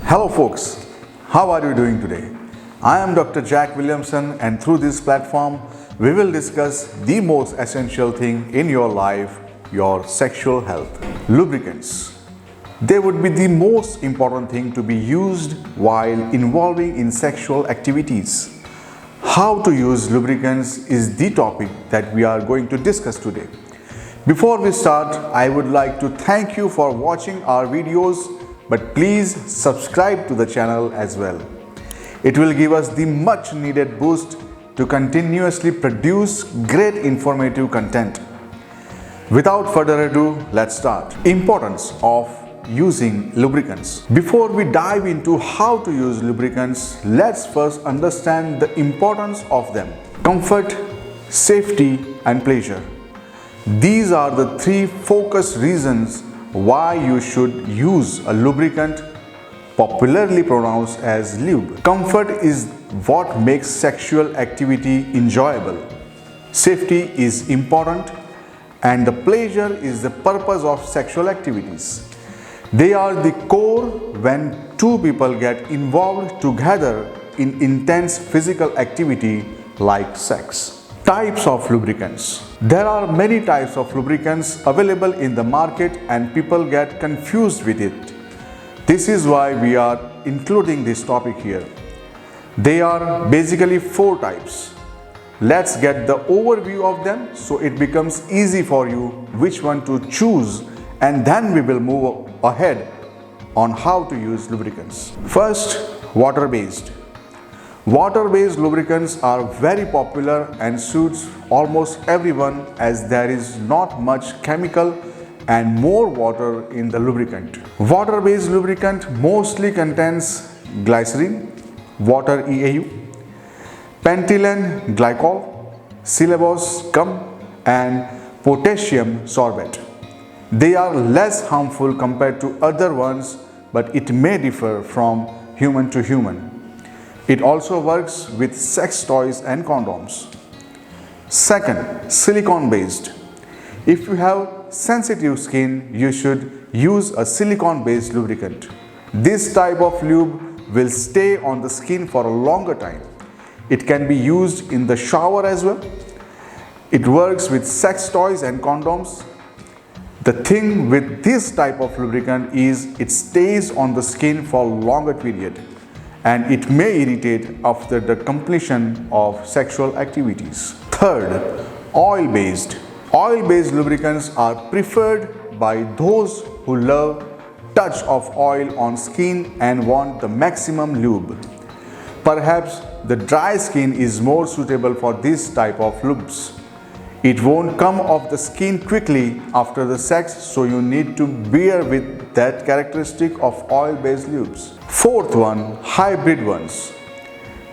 Hello folks, how are you doing today? I am Dr. Jack Williamson, and through this platform we will discuss the most essential thing in your life, your sexual health. Lubricants. They would be the most important thing to be used while involving in sexual activities. How to use lubricants is the topic that we are going to discuss today. Before we start, I would like to thank you for watching our videos, but please subscribe to the channel as well. It will give us the much needed boost to continuously produce great informative content. Without further ado, let's start. Importance of using lubricants. Before we dive into how to use lubricants, let's first understand the importance of them. Comfort, safety, and pleasure. These are the three focus reasons why you should use a lubricant, popularly pronounced as lube. Comfort is what makes sexual activity enjoyable. Safety is important, and the pleasure is the purpose of sexual activities. They are the core when two people get involved together in intense physical activity like sex. Types of lubricants. There are many types of lubricants available in the market and people get confused with it. This is why we are including this topic here. They are basically 4 types. Let's get the overview of them so it becomes easy for you which one to choose, and then we will move ahead on how to use lubricants. First, water-based. Water-based lubricants are very popular and suits almost everyone, as there is not much chemical and more water in the lubricant. Water-based lubricant mostly contains glycerin, water EAU, pentylene glycol, cellulose gum, and potassium sorbate. They are less harmful compared to other ones, but it may differ from human to human. It also works with sex toys and condoms. Second, silicone based. If you have sensitive skin, you should use a silicone based lubricant. This type of lube will stay on the skin for a longer time. It can be used in the shower as well. It works with sex toys and condoms. The thing with this type of lubricant is it stays on the skin for a longer period, and it may irritate after the completion of sexual activities. Third, oil-based. Oil-based lubricants are preferred by those who love touch of oil on skin and want the maximum lube. Perhaps the dry skin is more suitable for this type of lubes. It won't come off the skin quickly after the sex, so you need to bear with that characteristic of oil-based lubes. Fourth one, hybrid ones.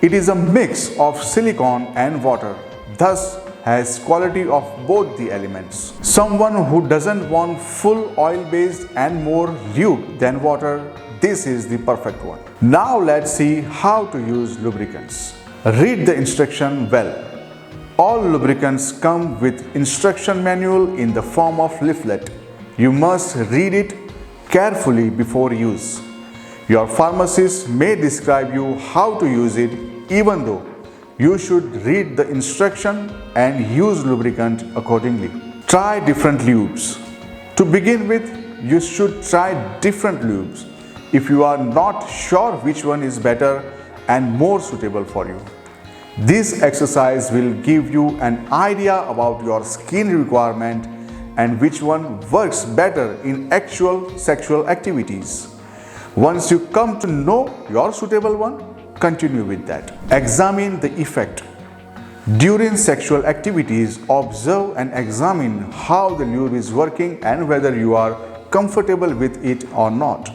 It is a mix of silicone and water, thus has quality of both the elements. Someone who doesn't want full oil-based and more lube than water, this is the perfect one. Now let's see how to use lubricants. Read the instruction well. All lubricants come with instruction manual in the form of leaflet. You must read it carefully before use. Your pharmacist may describe you how to use it, even though you should read the instruction and use lubricant accordingly. Try different lubes. To begin with, you should try different lubes if you are not sure which one is better and more suitable for you. This exercise will give you an idea about your skin requirement and which one works better in actual sexual activities. Once you come to know your suitable one, continue with that. Examine the effect. During sexual activities, observe and examine how the lube is working and whether you are comfortable with it or not.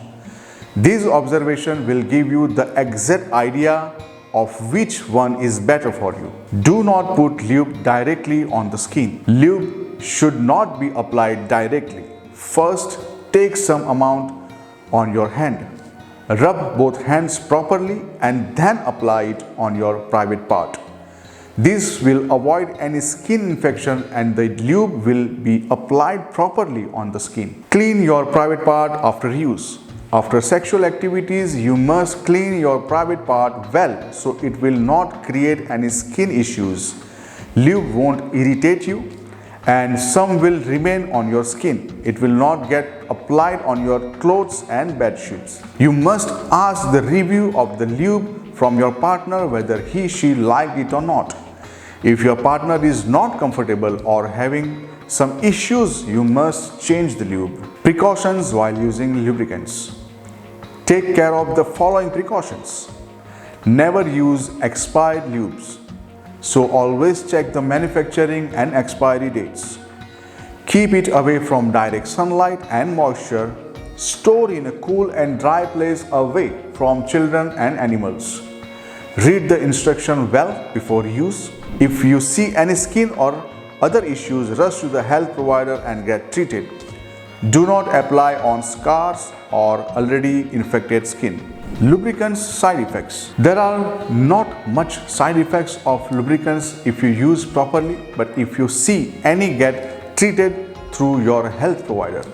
This observation will give you the exact idea of which one is better for you. Do not put lube directly on the skin. Lube should not be applied directly. First, take some amount on your hand. Rub both hands properly and then apply it on your private part. This will avoid any skin infection and the lube will be applied properly on the skin. Clean your private part after use. After sexual activities, you must clean your private part well so it will not create any skin issues. Lube won't irritate you and some will remain on your skin. It will not get applied on your clothes and bed sheets. You must ask the review of the lube from your partner whether he/she liked it or not. If your partner is not comfortable or having some issues, you must change the lube. Precautions while using lubricants. Take care of the following precautions. Never use expired lubes, so always check the manufacturing and expiry dates. Keep it away from direct sunlight and moisture. Store in a cool and dry place away from children and animals. Read the instruction well before use. If you see any skin or other issues, rush to the health provider and get treated. Do not apply on scars or already infected skin. Lubricants side effects. There are not much side effects of lubricants if you use properly, but if you see any, get treated through your health provider.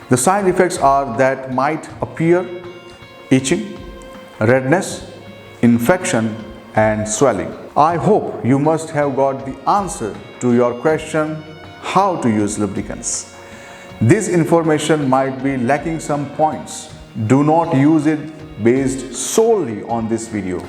The side effects are that might appear itching, redness, infection and swelling. I hope you must have got the answer to your question how to use lubricants. This information might be lacking some points. Do not use it based solely on this video.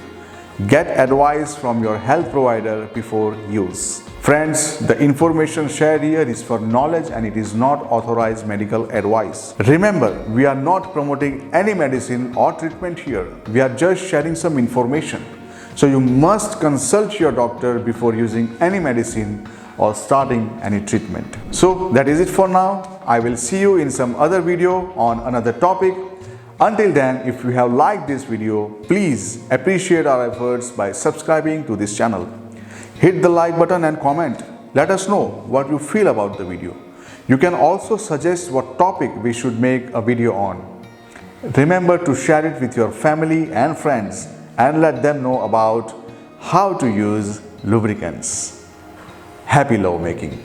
Get advice from your health provider before use. Friends, the information shared here is for knowledge and it is not authorized medical advice. Remember, we are not promoting any medicine or treatment here. We are just sharing some information. So you must consult your doctor before using any medicine or starting any treatment. So that is it for now. I will see you in some other video on another topic. Until then, if you have liked this video, please appreciate our efforts by subscribing to this channel. Hit the like button and comment. Let us know what you feel about the video. You can also suggest what topic we should make a video on. Remember to share it with your family and friends and let them know about how to use lubricants. Happy lovemaking.